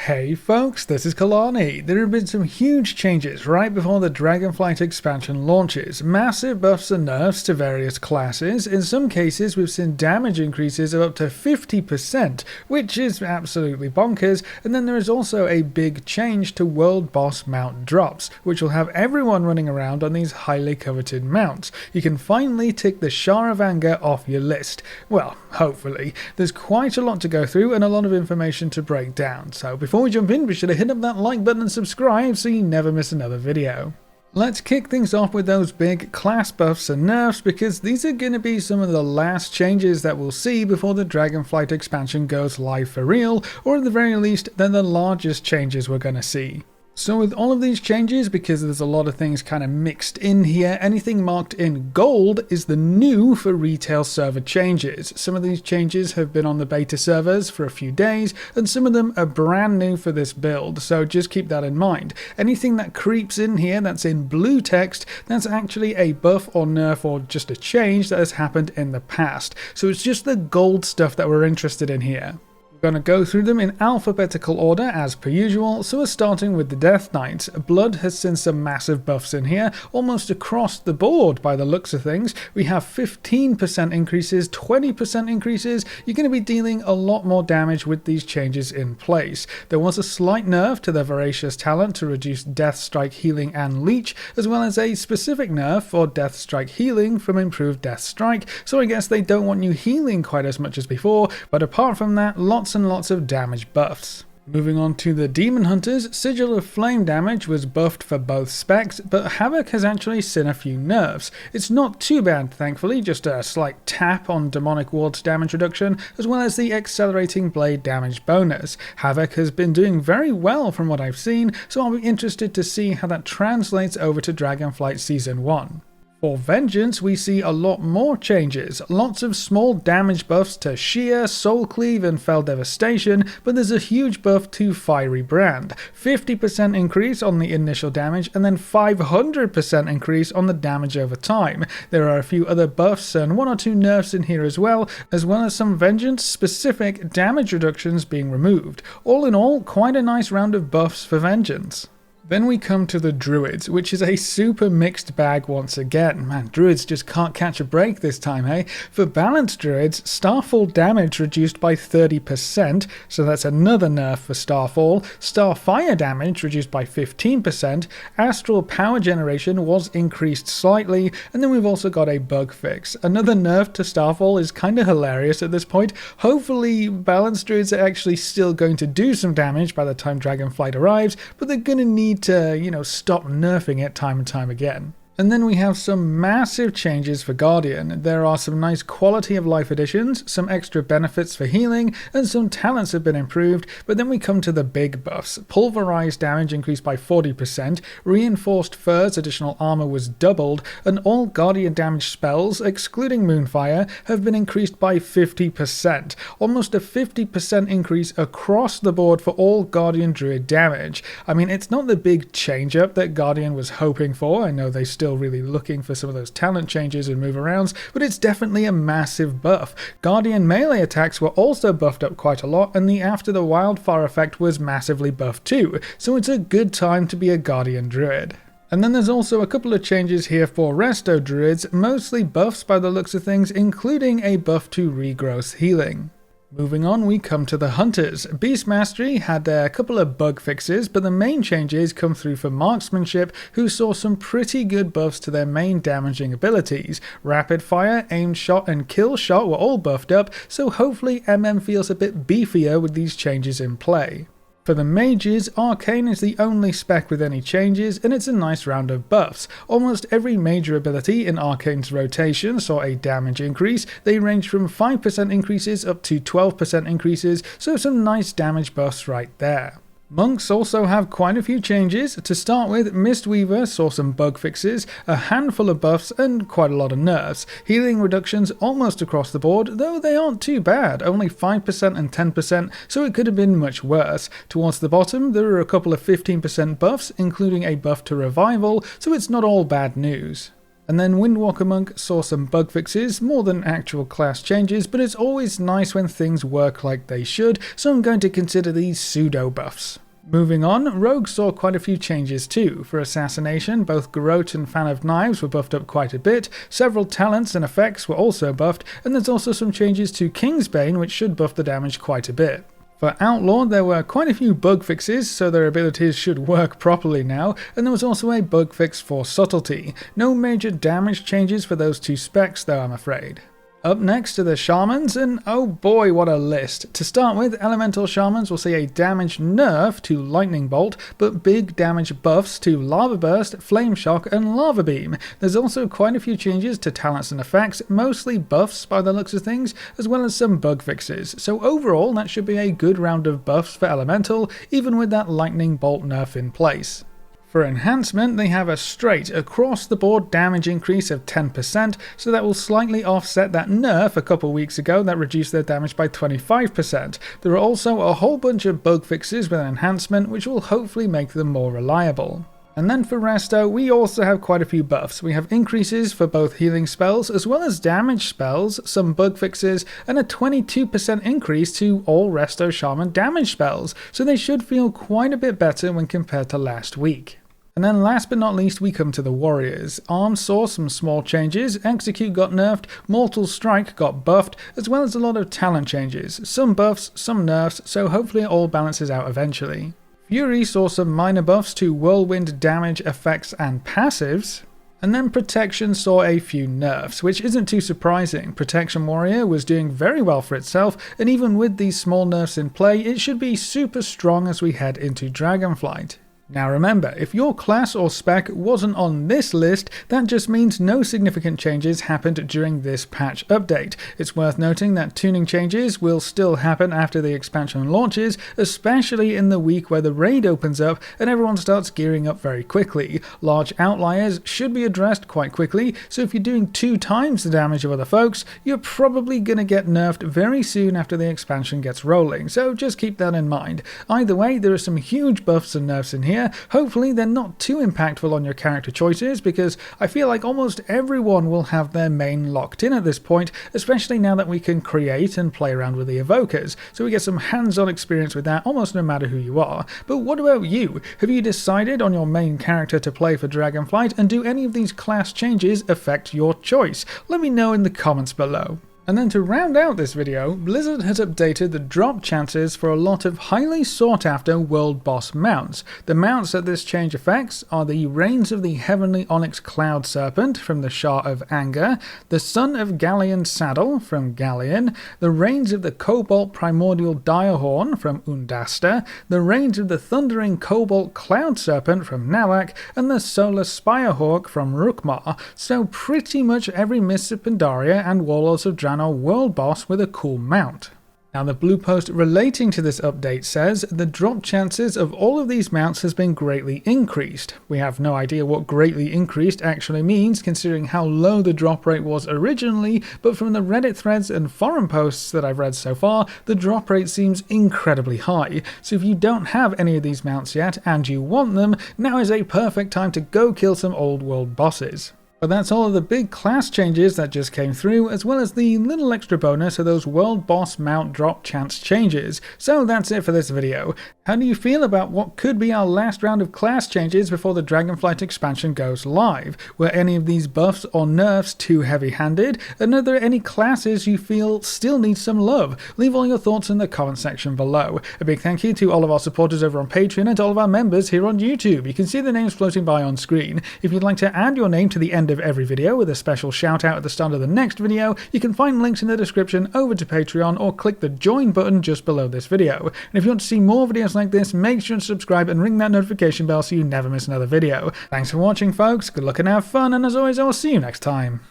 Hey folks, this is Kalani. There have been some huge changes right before the Dragonflight expansion launches. Massive buffs and nerfs to various classes. In some cases we've seen damage increases of up to 50%, which is absolutely bonkers. And then there is also a big change to world boss mount drops, which will have everyone running around on these highly coveted mounts. You can finally tick the Shah of Anger off your list. Well, hopefully. There's quite a lot to go through and a lot of information to break down, so before we jump in, be sure to hit up that like button and subscribe so you never miss another video. Let's kick things off with those big class buffs and nerfs, because these are going to be some of the last changes that we'll see before the Dragonflight expansion goes live for real, or at the very least, they're the largest changes we're going to see. So with all of these changes, because there's a lot of things kind of mixed in here, anything marked in gold is the new for retail server changes. Some of these changes have been on the beta servers for a few days, and some of them are brand new for this build, so just keep that in mind. Anything that creeps in here that's in blue text, that's actually a buff or nerf or just a change that has happened in the past. So it's just the gold stuff that we're interested in here. We're going to go through them in alphabetical order as per usual, so we're starting with the Death Knights. Blood has seen some massive buffs in here, almost across the board by the looks of things. We have 15% increases, 20% increases. You're going to be dealing a lot more damage with these changes in place. There was a slight nerf to the Voracious talent to reduce Death Strike healing and leech, as well as a specific nerf for Death Strike healing from improved Death Strike, so I guess they don't want you healing quite as much as before, but apart from that, lots and lots of damage buffs. Moving on to the Demon Hunters, Sigil of Flame damage was buffed for both specs, but Havoc has actually seen a few nerfs. It's not too bad, thankfully, just a slight tap on Demonic Ward's damage reduction, as well as the Accelerating Blade damage bonus. Havoc has been doing very well from what I've seen, so I'll be interested to see how that translates over to Dragonflight Season 1. For Vengeance, we see a lot more changes. Lots of small damage buffs to Shear, Soul Cleave and Fell Devastation, but there's a huge buff to Fiery Brand. 50% increase on the initial damage and then 500% increase on the damage over time. There are a few other buffs and one or two nerfs in here as well as some Vengeance specific damage reductions being removed. All in all, quite a nice round of buffs for Vengeance. Then we come to the Druids, which is a super mixed bag once again. Man, Druids just can't catch a break this time, hey? For balanced Druids, Starfall damage reduced by 30%, so that's another nerf for Starfall. Starfire damage reduced by 15%, Astral Power Generation was increased slightly, and then we've also got a bug fix. Another nerf to Starfall is kind of hilarious at this point. Hopefully, balanced Druids are actually still going to do some damage by the time Dragonflight arrives, but they're going to need to, stop nerfing it time and time again. And then we have some massive changes for Guardian. There are some nice quality of life additions, some extra benefits for healing, and some talents have been improved, but then we come to the big buffs. Pulverized damage increased by 40%, Reinforced Fur's additional armor was doubled, and all Guardian damage spells, excluding Moonfire, have been increased by 50%. Almost a 50% increase across the board for all Guardian Druid damage. I mean, it's not the big change up that Guardian was hoping for. I know they still really looking for some of those talent changes and move arounds, but it's definitely a massive buff. Guardian melee attacks were also buffed up quite a lot, and the After the Wildfire effect was massively buffed too, so it's a good time to be a Guardian Druid. And then there's also a couple of changes here for Resto Druids, mostly buffs by the looks of things, including a buff to regrowth healing. Moving on, we come to the Hunters. Beast Mastery had a couple of bug fixes, but the main changes come through for Marksmanship, who saw some pretty good buffs to their main damaging abilities. Rapid Fire, Aimed Shot and Kill Shot were all buffed up, so hopefully MM feels a bit beefier with these changes in play. For the mages, Arcane is the only spec with any changes, and it's a nice round of buffs. Almost every major ability in Arcane's rotation saw a damage increase. They range from 5% increases up to 12% increases, so some nice damage buffs right there. Monks also have quite a few changes. To start with, Mistweaver saw some bug fixes, a handful of buffs and quite a lot of nerfs. Healing reductions almost across the board, though they aren't too bad, only 5% and 10%, so it could have been much worse. Towards the bottom, there are a couple of 15% buffs, including a buff to Revival, so it's not all bad news. And then Windwalker Monk saw some bug fixes, more than actual class changes, but it's always nice when things work like they should, so I'm going to consider these pseudo buffs. Moving on, Rogue saw quite a few changes too. For Assassination, both Garrote and Fan of Knives were buffed up quite a bit, several talents and effects were also buffed, and there's also some changes to Kingsbane which should buff the damage quite a bit. For Outlaw, there were quite a few bug fixes, so their abilities should work properly now, and there was also a bug fix for Subtlety. No major damage changes for those two specs though, I'm afraid. Up next are the Shamans, and oh boy what a list. To start with, Elemental Shamans will see a damage nerf to Lightning Bolt, but big damage buffs to Lava Burst, Flame Shock and Lava Beam. There's also quite a few changes to talents and effects, mostly buffs by the looks of things, as well as some bug fixes. So overall, that should be a good round of buffs for Elemental, even with that Lightning Bolt nerf in place. For Enhancement, they have a straight across-the-board damage increase of 10%, so that will slightly offset that nerf a couple weeks ago that reduced their damage by 25%. There are also a whole bunch of bug fixes with Enhancement, which will hopefully make them more reliable. And then for Resto, we also have quite a few buffs. We have increases for both healing spells as well as damage spells, some bug fixes, and a 22% increase to all Resto Shaman damage spells, so they should feel quite a bit better when compared to last week. And then last but not least we come to the Warriors. Arm saw some small changes, Execute got nerfed, Mortal Strike got buffed, as well as a lot of talent changes. Some buffs, some nerfs, so hopefully it all balances out eventually. Fury saw some minor buffs to Whirlwind damage effects and passives. And then Protection saw a few nerfs, which isn't too surprising. Protection Warrior was doing very well for itself, and even with these small nerfs in play, it should be super strong as we head into Dragonflight. Now remember, if your class or spec wasn't on this list, that just means no significant changes happened during this patch update. It's worth noting that tuning changes will still happen after the expansion launches, especially in the week where the raid opens up and everyone starts gearing up very quickly. Large outliers should be addressed quite quickly, so if you're doing 2 times the damage of other folks, you're probably going to get nerfed very soon after the expansion gets rolling, so just keep that in mind. Either way, there are some huge buffs and nerfs in here. Hopefully they're not too impactful on your character choices, because I feel like almost everyone will have their main locked in at this point, especially now that we can create and play around with the evokers, so we get some hands-on experience with that almost no matter who you are. But what about you? Have you decided on your main character to play for Dragonflight, and do any of these class changes affect your choice? Let me know in the comments below. And then to round out this video, Blizzard has updated the drop chances for a lot of highly sought after world boss mounts. The mounts that this change affects are the Reigns of the Heavenly Onyx Cloud Serpent from the Shah of Anger, the Son of Galleon Saddle from Galleon, the Reigns of the Cobalt Primordial Direhorn from Undasta, the Reigns of the Thundering Cobalt Cloud Serpent from Nalak, and the Solar Spirehawk from Rukmar. So pretty much every Mists of Pandaria and Warlords of Draenor world boss with a cool mount. Now the blue post relating to this update says the drop chances of all of these mounts has been greatly increased. We have no idea what greatly increased actually means, considering how low the drop rate was originally, but from the Reddit threads and forum posts that I've read so far, the drop rate seems incredibly high. So if you don't have any of these mounts yet and you want them, now is a perfect time to go kill some old world bosses. But that's all of the big class changes that just came through, as well as the little extra bonus of those world boss mount drop chance changes. So that's it for this video. How do you feel about what could be our last round of class changes before the Dragonflight expansion goes live? Were any of these buffs or nerfs too heavy-handed? And are there any classes you feel still need some love? Leave all your thoughts in the comment section below. A big thank you to all of our supporters over on Patreon and to all of our members here on YouTube. You can see the names floating by on screen. If you'd like to add your name to the end of every video with a special shout out at the start of the next video, you can find links in the description over to Patreon or click the join button just below this video. And if you want to see more videos like this, make sure to subscribe and ring that notification bell so you never miss another video. Thanks for watching folks, good luck and have fun, and as always I will see you next time.